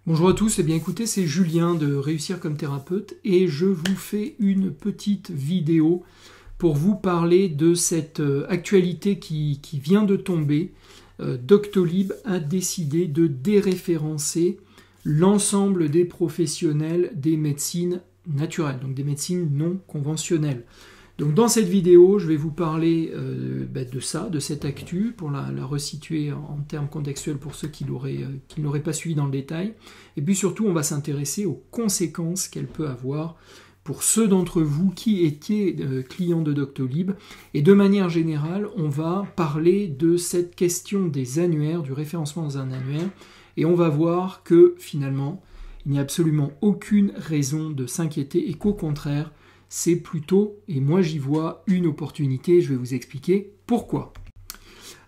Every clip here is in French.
Bonjour à tous, bien écoutez, c'est Julien de Réussir comme thérapeute et je vous fais une petite vidéo pour vous parler de cette actualité qui vient de tomber. Doctolib a décidé de déréférencer l'ensemble des professionnels des médecines naturelles, donc des médecines non conventionnelles. Donc dans cette vidéo, je vais vous parler de ça, de cette actu, pour la resituer en termes contextuels pour ceux qui ne l'auraient pas suivi dans le détail. Et puis surtout, on va s'intéresser aux conséquences qu'elle peut avoir pour ceux d'entre vous qui étiez clients de Doctolib. Et de manière générale, on va parler de cette question des annuaires, du référencement dans un annuaire. Et on va voir que finalement, il n'y a absolument aucune raison de s'inquiéter et qu'au contraire, c'est plutôt, et moi j'y vois, une opportunité. Je vais vous expliquer pourquoi.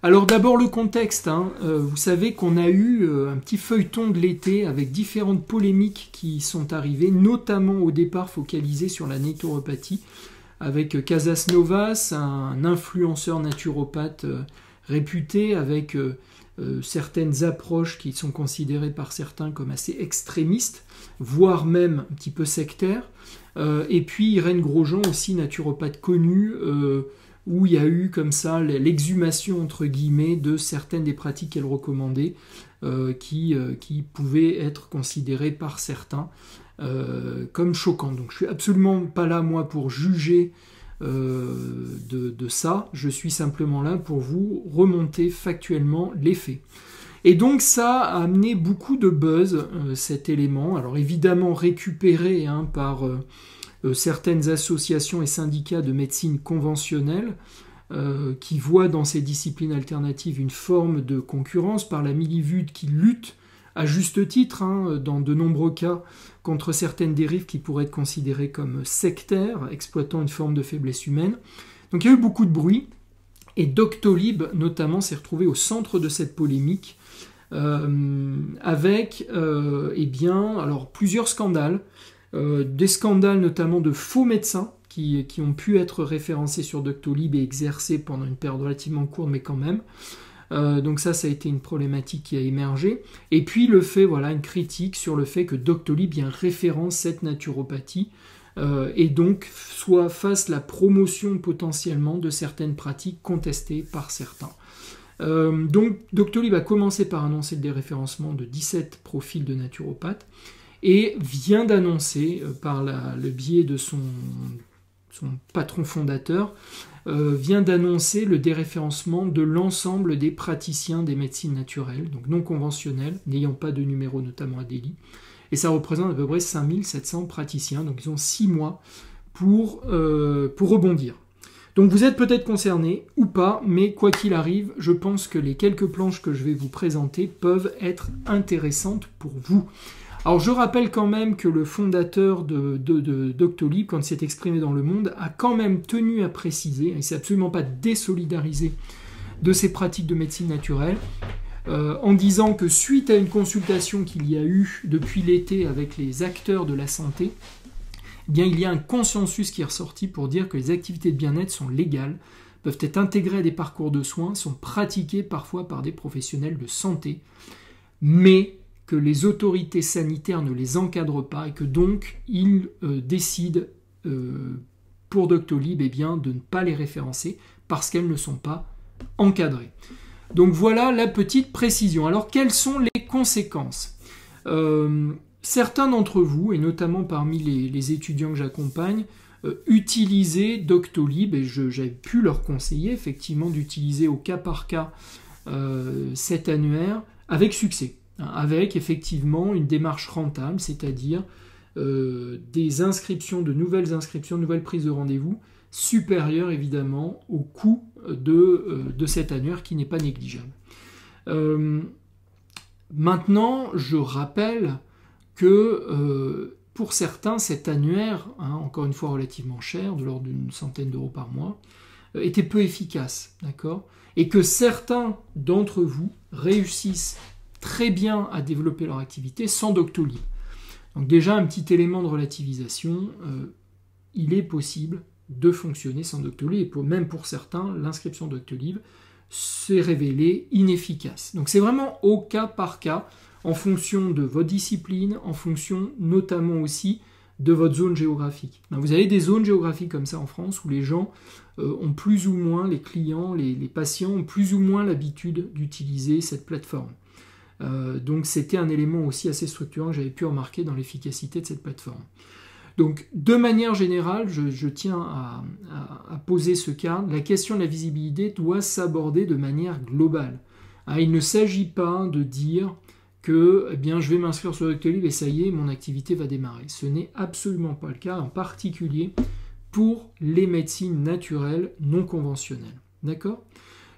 Alors d'abord le contexte. Vous savez qu'on a eu un petit feuilleton de l'été avec différentes polémiques qui sont arrivées, notamment au départ focalisées sur la naturopathie, avec Casas Novas, un influenceur naturopathe réputé, avec certaines approches qui sont considérées par certains comme assez extrémistes, voire même un petit peu sectaires. Et puis Irène Grosjean, aussi naturopathe connue, où il y a eu comme ça l'exhumation entre guillemets de certaines des pratiques qu'elle recommandait, qui pouvaient être considérées par certains comme choquantes. Donc je suis absolument pas là moi pour juger de ça, je suis simplement là pour vous remonter factuellement les faits. Et donc ça a amené beaucoup de buzz, cet élément, alors évidemment récupéré par certaines associations et syndicats de médecine conventionnelle qui voient dans ces disciplines alternatives une forme de concurrence, par la Milivude qui lutte à juste titre, dans de nombreux cas, contre certaines dérives qui pourraient être considérées comme sectaires, exploitant une forme de faiblesse humaine. Donc il y a eu beaucoup de bruit, et Doctolib notamment s'est retrouvé au centre de cette polémique, avec alors, plusieurs scandales, des scandales notamment de faux médecins qui ont pu être référencés sur Doctolib et exercés pendant une période relativement courte, mais quand même. Donc ça a été une problématique qui a émergé. Et puis une critique sur le fait que Doctolib référence cette naturopathie et donc fasse la promotion potentiellement de certaines pratiques contestées par certains. Donc Doctolib a commencé par annoncer le déréférencement de 17 profils de naturopathes et vient d'annoncer, par le biais de son patron fondateur, vient d'annoncer le déréférencement de l'ensemble des praticiens des médecines naturelles, donc non conventionnelles, n'ayant pas de numéro notamment à Delhi. Et ça représente à peu près 5700 praticiens, donc ils ont 6 mois pour rebondir. Donc vous êtes peut-être concerné ou pas, mais quoi qu'il arrive, je pense que les quelques planches que je vais vous présenter peuvent être intéressantes pour vous. Alors je rappelle quand même que le fondateur de Doctolib, quand il s'est exprimé dans Le Monde, a quand même tenu à préciser, et il ne s'est absolument pas désolidarisé de ces pratiques de médecine naturelle, en disant que suite à une consultation qu'il y a eu depuis l'été avec les acteurs de la santé, il y a un consensus qui est ressorti pour dire que les activités de bien-être sont légales, peuvent être intégrées à des parcours de soins, sont pratiquées parfois par des professionnels de santé, mais que les autorités sanitaires ne les encadrent pas et que donc ils décident pour Doctolib de ne pas les référencer parce qu'elles ne sont pas encadrées. Donc voilà la petite précision. Alors quelles sont les conséquences ? Certains d'entre vous, et notamment parmi les étudiants que j'accompagne, utilisaient Doctolib, et j'avais pu leur conseiller effectivement d'utiliser au cas par cas cet annuaire avec succès, avec effectivement une démarche rentable, c'est-à-dire des inscriptions, de nouvelles prises de rendez-vous supérieures évidemment au coût de cet annuaire qui n'est pas négligeable. Maintenant, je rappelle que pour certains, cet annuaire, encore une fois relativement cher, de l'ordre d'une centaine d'euros par mois, était peu efficace, d'accord ? Et que certains d'entre vous réussissent très bien à développer leur activité sans Doctolib. Donc déjà, un petit élément de relativisation, il est possible de fonctionner sans Doctolib, et même pour certains, l'inscription Doctolib s'est révélée inefficace. Donc c'est vraiment au cas par cas. en fonction de votre discipline, en fonction notamment aussi de votre zone géographique. Donc, vous avez des zones géographiques comme ça en France où les gens ont plus ou moins, les clients, les patients ont plus ou moins l'habitude d'utiliser cette plateforme. Donc c'était un élément aussi assez structurant que j'avais pu remarquer dans l'efficacité de cette plateforme. Donc de manière générale, je tiens à poser ce cadre. La question de la visibilité doit s'aborder de manière globale. Il ne s'agit pas de dire que je vais m'inscrire sur Doctolib et ça y est, mon activité va démarrer. Ce n'est absolument pas le cas, en particulier pour les médecines naturelles non conventionnelles. D'accord ?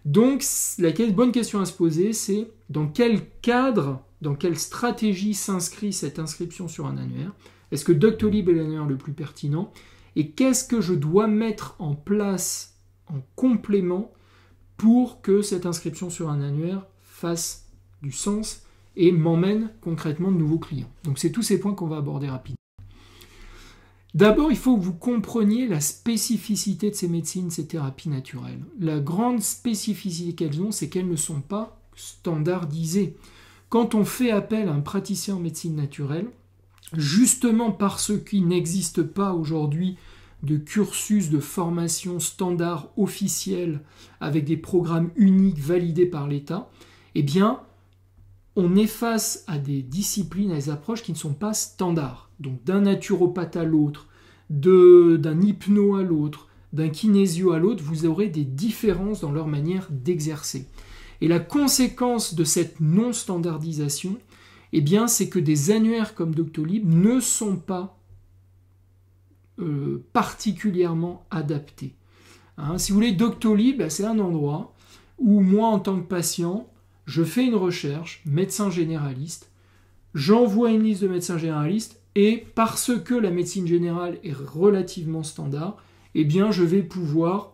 Donc, la bonne question à se poser, c'est dans quel cadre, dans quelle stratégie s'inscrit cette inscription sur un annuaire ? Est-ce que Doctolib est l'annuaire le plus pertinent ? Et qu'est-ce que je dois mettre en place en complément pour que cette inscription sur un annuaire fasse du sens et m'emmène concrètement de nouveaux clients ? Donc, c'est tous ces points qu'on va aborder rapidement. D'abord, il faut que vous compreniez la spécificité de ces médecines, ces thérapies naturelles. La grande spécificité qu'elles ont, c'est qu'elles ne sont pas standardisées. Quand on fait appel à un praticien en médecine naturelle, justement parce qu'il n'existe pas aujourd'hui de cursus de formation standard officiel avec des programmes uniques validés par l'État, on est face à des disciplines, à des approches qui ne sont pas standards. Donc d'un naturopathe à l'autre, d'un hypno à l'autre, d'un kinésio à l'autre, vous aurez des différences dans leur manière d'exercer. Et la conséquence de cette non-standardisation, c'est que des annuaires comme Doctolib ne sont pas particulièrement adaptés. Si vous voulez, Doctolib, c'est un endroit où moi, en tant que patient, je fais une recherche, médecin généraliste, j'envoie une liste de médecins généralistes, et parce que la médecine générale est relativement standard, je vais pouvoir,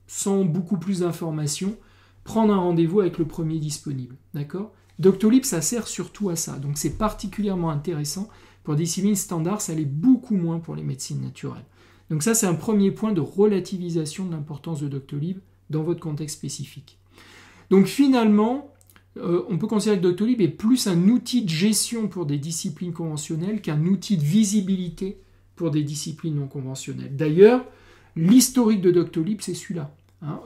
sans beaucoup plus d'informations, prendre un rendez-vous avec le premier disponible. D'accord ? Doctolib, ça sert surtout à ça. Donc c'est particulièrement intéressant. Pour des disciplines standards, ça l'est beaucoup moins pour les médecines naturelles. Donc ça, c'est un premier point de relativisation de l'importance de Doctolib dans votre contexte spécifique. Donc finalement, on peut considérer que Doctolib est plus un outil de gestion pour des disciplines conventionnelles qu'un outil de visibilité pour des disciplines non conventionnelles. D'ailleurs, l'historique de Doctolib, c'est celui-là.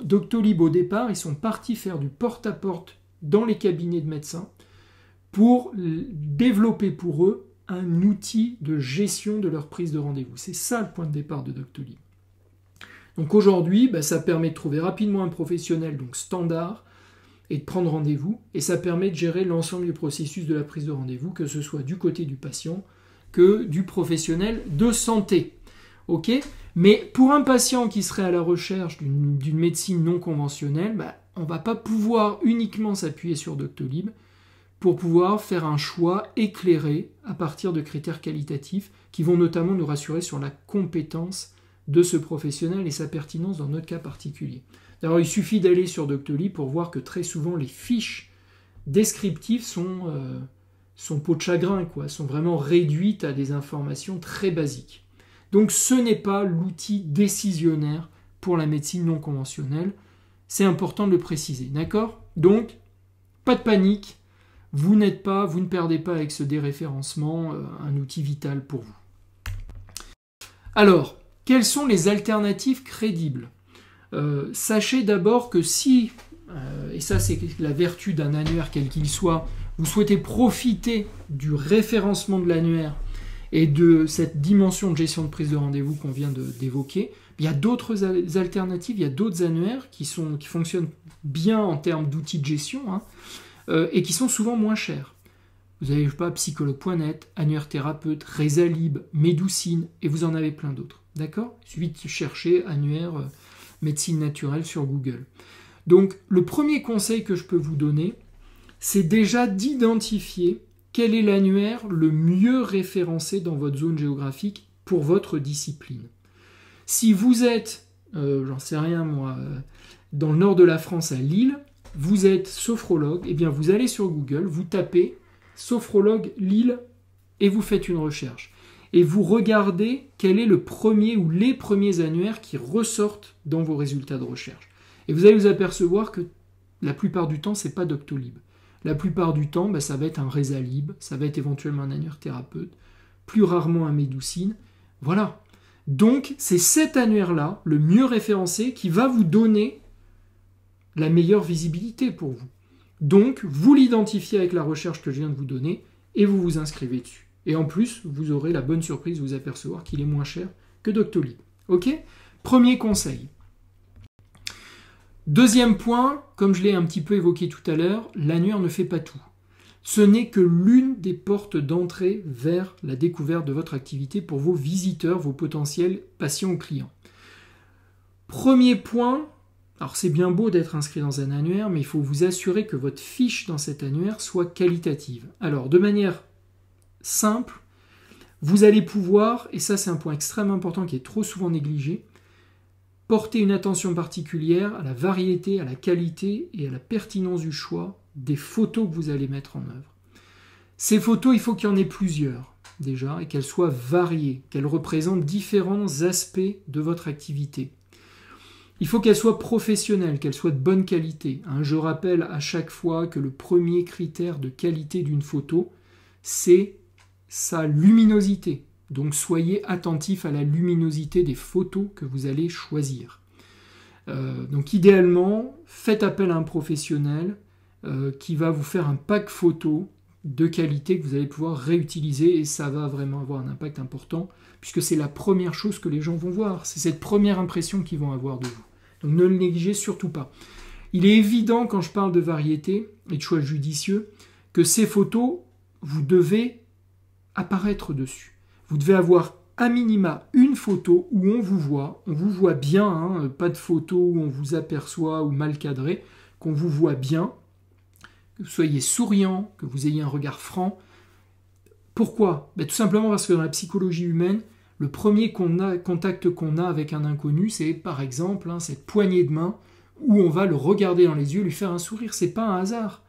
Doctolib, au départ, ils sont partis faire du porte-à-porte dans les cabinets de médecins pour développer pour eux un outil de gestion de leur prise de rendez-vous. C'est ça le point de départ de Doctolib. Donc aujourd'hui, ça permet de trouver rapidement un professionnel donc standard et de prendre rendez-vous, et ça permet de gérer l'ensemble du processus de la prise de rendez-vous, que ce soit du côté du patient que du professionnel de santé. Ok ? Mais pour un patient qui serait à la recherche d'une médecine non conventionnelle, on ne va pas pouvoir uniquement s'appuyer sur Doctolib pour pouvoir faire un choix éclairé à partir de critères qualitatifs qui vont notamment nous rassurer sur la compétence de ce professionnel et sa pertinence dans notre cas particulier. Alors, il suffit d'aller sur Doctolib pour voir que très souvent les fiches descriptives sont peau de chagrin, sont vraiment réduites à des informations très basiques. Donc ce n'est pas l'outil décisionnaire pour la médecine non conventionnelle, c'est important de le préciser, d'accord ? Donc, pas de panique, vous ne perdez pas avec ce déréférencement un outil vital pour vous. Alors, quelles sont les alternatives crédibles ? Sachez d'abord que si, et ça c'est la vertu d'un annuaire quel qu'il soit, vous souhaitez profiter du référencement de l'annuaire et de cette dimension de gestion de prise de rendez-vous qu'on vient d'évoquer, il y a d'autres alternatives, il y a d'autres annuaires qui fonctionnent bien en termes d'outils de gestion et qui sont souvent moins chers. Vous avez psychologue.net, annuaire thérapeute, Rezalib, Médoucine, et vous en avez plein d'autres. D'accord ? Il suffit de chercher annuaire médecine naturelle sur Google. Donc, le premier conseil que je peux vous donner, c'est déjà d'identifier quel est l'annuaire le mieux référencé dans votre zone géographique pour votre discipline. Si vous êtes, dans le nord de la France à Lille, vous êtes sophrologue, vous allez sur Google, vous tapez sophrologue Lille et vous faites une recherche. Et vous regardez quel est le premier ou les premiers annuaires qui ressortent dans vos résultats de recherche. Et vous allez vous apercevoir que la plupart du temps, ce n'est pas Doctolib. La plupart du temps, ça va être un Résalib, ça va être éventuellement un annuaire thérapeute, plus rarement un Médoucine. Voilà. Donc, c'est cet annuaire-là, le mieux référencé, qui va vous donner la meilleure visibilité pour vous. Donc, vous l'identifiez avec la recherche que je viens de vous donner et vous vous inscrivez dessus. Et en plus, vous aurez la bonne surprise de vous apercevoir qu'il est moins cher que Doctolib. Ok ? Premier conseil. Deuxième point, comme je l'ai un petit peu évoqué tout à l'heure, l'annuaire ne fait pas tout. Ce n'est que l'une des portes d'entrée vers la découverte de votre activité pour vos visiteurs, vos potentiels patients ou clients. Premier point, alors c'est bien beau d'être inscrit dans un annuaire, mais il faut vous assurer que votre fiche dans cet annuaire soit qualitative. Alors, de manière simple, vous allez pouvoir, et ça c'est un point extrêmement important qui est trop souvent négligé, porter une attention particulière à la variété, à la qualité et à la pertinence du choix des photos que vous allez mettre en œuvre. Ces photos, il faut qu'il y en ait plusieurs déjà et qu'elles soient variées, qu'elles représentent différents aspects de votre activité. Il faut qu'elles soient professionnelles, qu'elles soient de bonne qualité. Je rappelle à chaque fois que le premier critère de qualité d'une photo, c'est sa luminosité. Donc soyez attentifs à la luminosité des photos que vous allez choisir. Donc idéalement, faites appel à un professionnel qui va vous faire un pack photo de qualité que vous allez pouvoir réutiliser et ça va vraiment avoir un impact important puisque c'est la première chose que les gens vont voir. C'est cette première impression qu'ils vont avoir de vous. Donc ne le négligez surtout pas. Il est évident quand je parle de variété et de choix judicieux que ces photos, vous devez apparaître dessus. Vous devez avoir à minima une photo où on vous voit bien, pas de photo où on vous aperçoit ou mal cadré, qu'on vous voit bien, que vous soyez souriant, que vous ayez un regard franc. Pourquoi ? Tout simplement parce que dans la psychologie humaine, le premier contact qu'on a avec un inconnu, c'est par exemple cette poignée de main où on va le regarder dans les yeux, lui faire un sourire. C'est pas un hasard.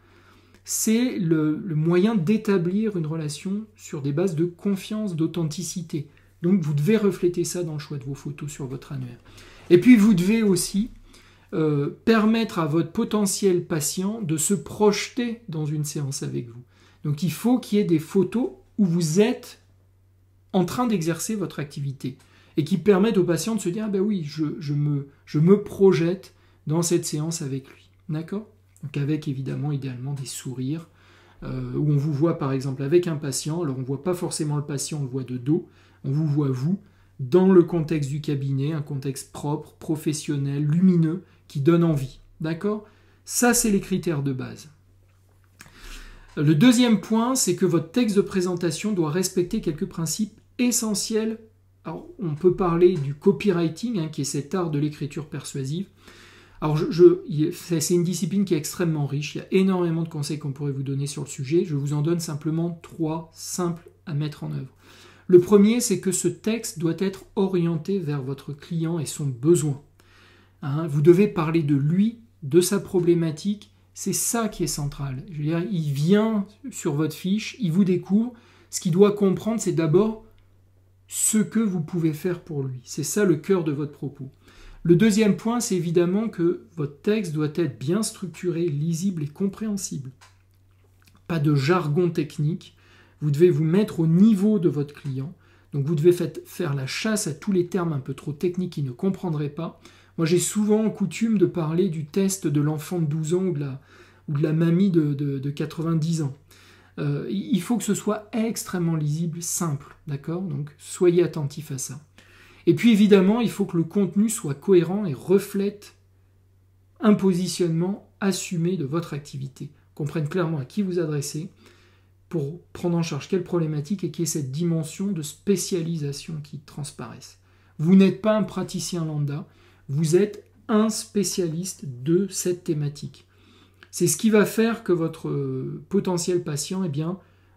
C'est le moyen d'établir une relation sur des bases de confiance, d'authenticité. Donc vous devez refléter ça dans le choix de vos photos sur votre annuaire. Et puis vous devez aussi permettre à votre potentiel patient de se projeter dans une séance avec vous. Donc il faut qu'il y ait des photos où vous êtes en train d'exercer votre activité et qui permettent au patient de se dire « Ah ben oui, je me projette dans cette séance avec lui. » D'accord ? Donc avec évidemment idéalement des sourires où on vous voit par exemple avec un patient, alors on ne voit pas forcément le patient, on le voit de dos, on vous voit vous dans le contexte du cabinet, un contexte propre, professionnel, lumineux, qui donne envie. D'accord ? Ça c'est les critères de base. Le deuxième point, c'est que votre texte de présentation doit respecter quelques principes essentiels. Alors on peut parler du copywriting, qui est cet art de l'écriture persuasive. Alors, c'est une discipline qui est extrêmement riche. Il y a énormément de conseils qu'on pourrait vous donner sur le sujet. Je vous en donne simplement 3 simples à mettre en œuvre. Le premier, c'est que ce texte doit être orienté vers votre client et son besoin. Vous devez parler de lui, de sa problématique. C'est ça qui est central. Je veux dire, il vient sur votre fiche, il vous découvre. Ce qu'il doit comprendre, c'est d'abord ce que vous pouvez faire pour lui. C'est ça le cœur de votre propos. Le deuxième point, c'est évidemment que votre texte doit être bien structuré, lisible et compréhensible. Pas de jargon technique. Vous devez vous mettre au niveau de votre client. Donc vous devez faire la chasse à tous les termes un peu trop techniques qu'il ne comprendrait pas. Moi, j'ai souvent coutume de parler du test de l'enfant de 12 ans ou de la mamie de 90 ans. Il faut que ce soit extrêmement lisible, simple. D'accord ? Donc soyez attentifs à ça. Et puis évidemment, il faut que le contenu soit cohérent et reflète un positionnement assumé de votre activité. Comprenne clairement à qui vous adressez pour prendre en charge quelle problématique et qu'il y ait cette dimension de spécialisation qui transparaisse. Vous n'êtes pas un praticien lambda, vous êtes un spécialiste de cette thématique. C'est ce qui va faire que votre potentiel patient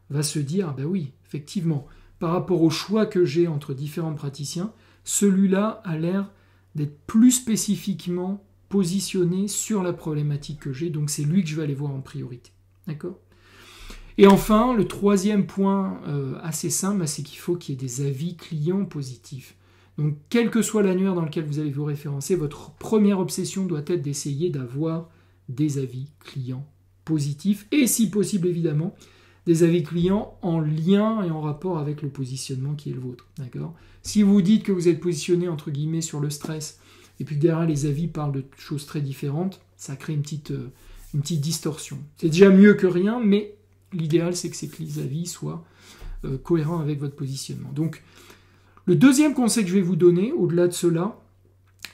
va se dire « Ah ben oui, effectivement, par rapport au choix que j'ai entre différents praticiens, celui-là a l'air d'être plus spécifiquement positionné sur la problématique que j'ai, donc c'est lui que je vais aller voir en priorité. » D'accord ? Et enfin, le troisième point assez simple, c'est qu'il faut qu'il y ait des avis clients positifs. Donc, quel que soit l'annuaire dans lequel vous allez vous référencer, votre première obsession doit être d'essayer d'avoir des avis clients positifs et si possible évidemment des avis clients en lien et en rapport avec le positionnement qui est le vôtre. D'accord ? Si vous dites que vous êtes positionné entre guillemets sur le stress et puis derrière les avis parlent de choses très différentes, ça crée une petite distorsion. C'est déjà mieux que rien, mais l'idéal c'est que les avis soient cohérents avec votre positionnement. Donc le deuxième conseil que je vais vous donner, au-delà de cela,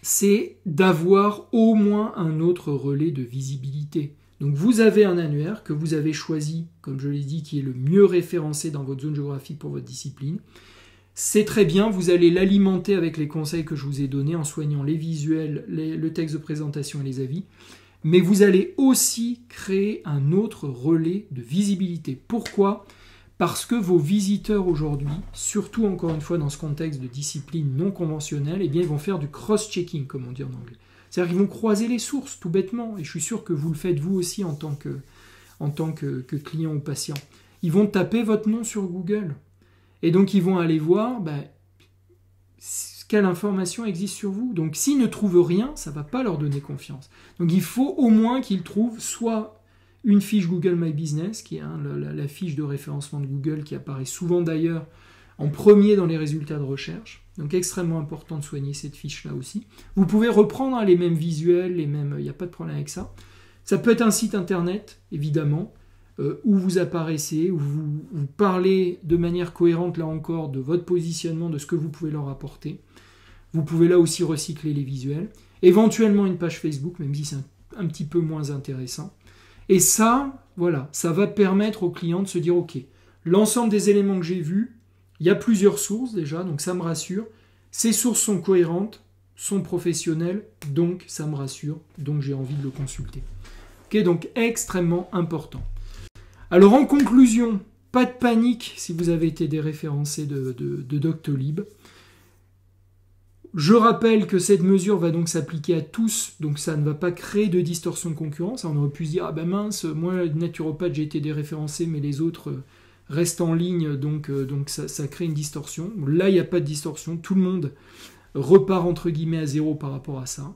c'est d'avoir au moins un autre relais de visibilité. Donc vous avez un annuaire que vous avez choisi, comme je l'ai dit, qui est le mieux référencé dans votre zone géographique pour votre discipline. C'est très bien, vous allez l'alimenter avec les conseils que je vous ai donnés en soignant les visuels, le texte de présentation et les avis. Mais vous allez aussi créer un autre relais de visibilité. Pourquoi ? Parce que vos visiteurs aujourd'hui, surtout encore une fois dans ce contexte de discipline non conventionnelle, eh bien ils vont faire du cross-checking, comme on dit en anglais. C'est-à-dire qu'ils vont croiser les sources, tout bêtement, et je suis sûr que vous le faites vous aussi en tant que client ou patient. Ils vont taper votre nom sur Google, et donc ils vont aller voir quelle information existe sur vous. Donc s'ils ne trouvent rien, ça ne va pas leur donner confiance. Donc il faut au moins qu'ils trouvent soit une fiche Google My Business, qui est la fiche de référencement de Google, qui apparaît souvent d'ailleurs en premier dans les résultats de recherche. Donc extrêmement important de soigner cette fiche-là aussi. Vous pouvez reprendre les mêmes visuels, il n'y a pas de problème avec ça. Ça peut être un site internet, évidemment, où vous apparaissez, où vous parlez de manière cohérente, là encore, de votre positionnement, de ce que vous pouvez leur apporter. Vous pouvez là aussi recycler les visuels. Éventuellement une page Facebook, même si c'est un petit peu moins intéressant. Et ça, voilà, ça va permettre aux clients de se dire, ok, l'ensemble des éléments que j'ai vus, il y a plusieurs sources déjà, donc ça me rassure. Ces sources sont cohérentes, sont professionnelles, donc ça me rassure, donc j'ai envie de le consulter. Ok, donc extrêmement important. Alors en conclusion, pas de panique si vous avez été déréférencé de Doctolib. Je rappelle que cette mesure va donc s'appliquer à tous, donc ça ne va pas créer de distorsion de concurrence. On aurait pu se dire, ah ben mince, moi naturopathe j'ai été déréférencé, mais les autres restent en ligne, donc ça crée une distorsion. Là, il n'y a pas de distorsion, tout le monde repart entre guillemets à zéro par rapport à ça.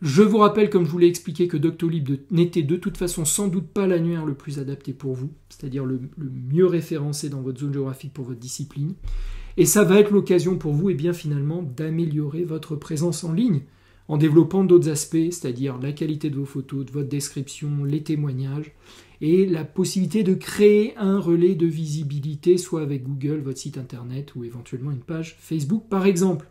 Je vous rappelle, comme je vous l'ai expliqué, que Doctolib n'était de toute façon sans doute pas l'annuaire le plus adapté pour vous, c'est-à-dire le mieux référencé dans votre zone géographique pour votre discipline. Et ça va être l'occasion pour vous, finalement, d'améliorer votre présence en ligne en développant d'autres aspects, c'est-à-dire la qualité de vos photos, de votre description, les témoignages, et la possibilité de créer un relais de visibilité, soit avec Google, votre site internet, ou éventuellement une page Facebook, par exemple.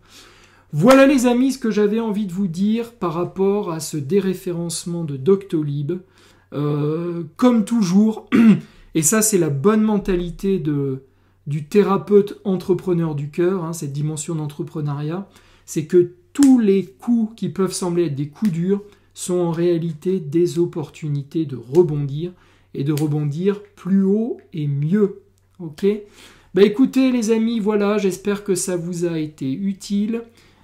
Voilà les amis, ce que j'avais envie de vous dire par rapport à ce déréférencement de Doctolib. Comme toujours, et ça c'est la bonne mentalité du thérapeute entrepreneur du cœur, cette dimension d'entrepreneuriat, c'est que tous les coups qui peuvent sembler être des coups durs sont en réalité des opportunités de rebondir, et de rebondir plus haut et mieux. Ok ? Écoutez les amis, voilà, j'espère que ça vous a été utile.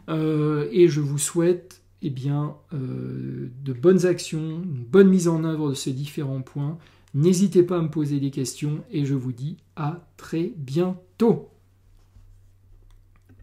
Et je vous souhaite de bonnes actions, une bonne mise en œuvre de ces différents points. N'hésitez pas à me poser des questions et je vous dis à très bientôt.